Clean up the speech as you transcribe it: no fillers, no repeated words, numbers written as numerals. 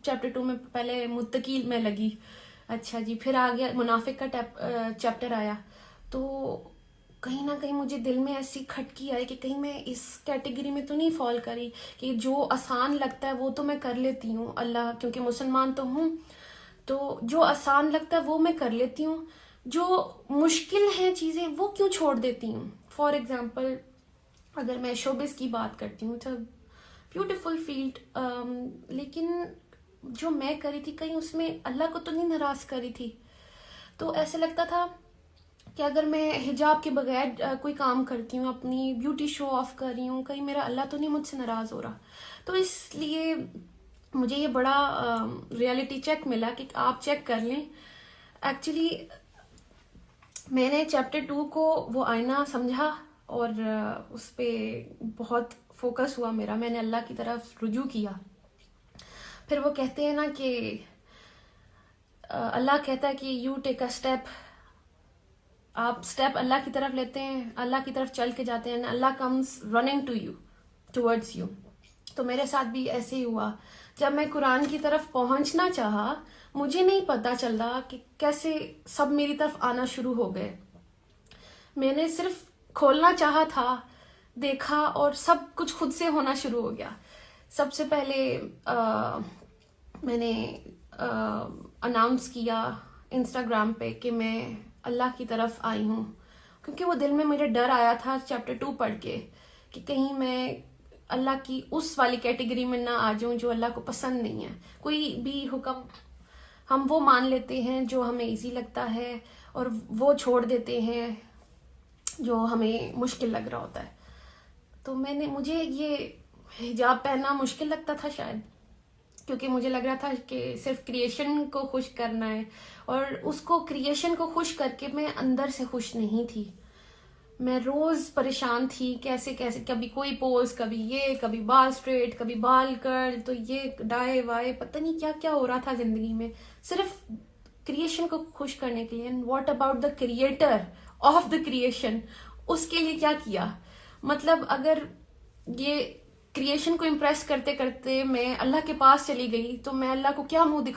Chapter 2 میں پہلے متقی میں لگی، اچھا جی پھر آ گیا منافق کا چیپٹر آیا، تو کہیں نہ کہیں مجھے دل میں ایسی کھٹکی آئی کہ کہیں میں اس کیٹیگری میں تو نہیں فال کری کہ جو آسان لگتا ہے وہ تو میں کر لیتی ہوں، اللہ کیونکہ مسلمان تو ہوں، تو جو آسان لگتا ہے وہ میں کر لیتی ہوں، جو مشکل ہیں چیزیں وہ کیوں چھوڑ دیتی ہوں. فار ایگزامپل اگر میں شوبز کی بات کرتی ہوں تو بیوٹیفل فیلڈ، لیکن جو میں کری تھی کہیں اس میں اللہ کو تو نہیں ناراض کری تھی. تو ایسے لگتا تھا کہ اگر میں حجاب کے بغیر کوئی کام کرتی ہوں، اپنی بیوٹی شو آف کر رہی ہوں، کہیں میرا اللہ تو نہیں مجھ سے ناراض ہو رہا. تو اس لیے مجھے یہ بڑا ریئلٹی چیک ملا کہ آپ چیک کر لیں. ایکچولی میں نے چیپٹر 2 کو وہ آئینہ سمجھا اور اس پہ بہت فوکس ہوا میرا، میں نے اللہ کی طرف رجوع کیا. پھر وہ کہتے ہیں نا کہ اللہ کہتا ہے کہ یو ٹیک اے اسٹیپ، آپ اسٹیپ اللہ کی طرف لیتے ہیں، اللہ کی طرف چل کے جاتے ہیں، اللہ comes running to you towards you. تو میرے ساتھ بھی ایسے ہی ہوا. جب میں قرآن کی طرف پہنچنا چاہا مجھے نہیں پتا چل رہا کہ کیسے سب میری طرف آنا شروع ہو گئے. میں نے صرف کھولنا چاہا تھا، دیکھا اور سب کچھ خود سے ہونا شروع ہو گیا. سب سے پہلے میں نے اناؤنس کیا انسٹاگرام پہ کہ میں اللہ کی طرف آئی ہوں، کیونکہ وہ دل میں میرے ڈر آیا تھا چیپٹر 2 پڑھ کے کہ کہیں میں اللہ کی اس والی کیٹیگری میں نہ آ جاؤں جو اللہ کو پسند نہیں ہے. کوئی بھی حکم ہم وہ مان لیتے ہیں جو ہمیں ایزی لگتا ہے اور وہ چھوڑ دیتے ہیں جو ہمیں مشکل لگ رہا ہوتا ہے. تو مجھے یہ حجاب پہننا مشکل لگتا تھا شاید، کیونکہ مجھے لگ رہا تھا کہ صرف کریشن کو خوش کرنا ہے، اور اس کو کریشن کو خوش کر کے میں اندر سے خوش نہیں تھی. میں روز پریشان تھی کیسے کبھی کوئی پوز، کبھی یہ، کبھی بال اسٹریٹ، کبھی بال کرل، تو یہ ڈائے وائے، پتہ نہیں کیا کیا ہو رہا تھا زندگی میں صرف کریشن کو خوش کرنے کے لیے. And what about the creator of the creation, اس کے لیے کیا کیا؟ مطلب اگر یہ کریشن کو امپریس کرتے کرتے میں اللہ کے پاس چلی گئی تو میں اللہ کو کیا منہ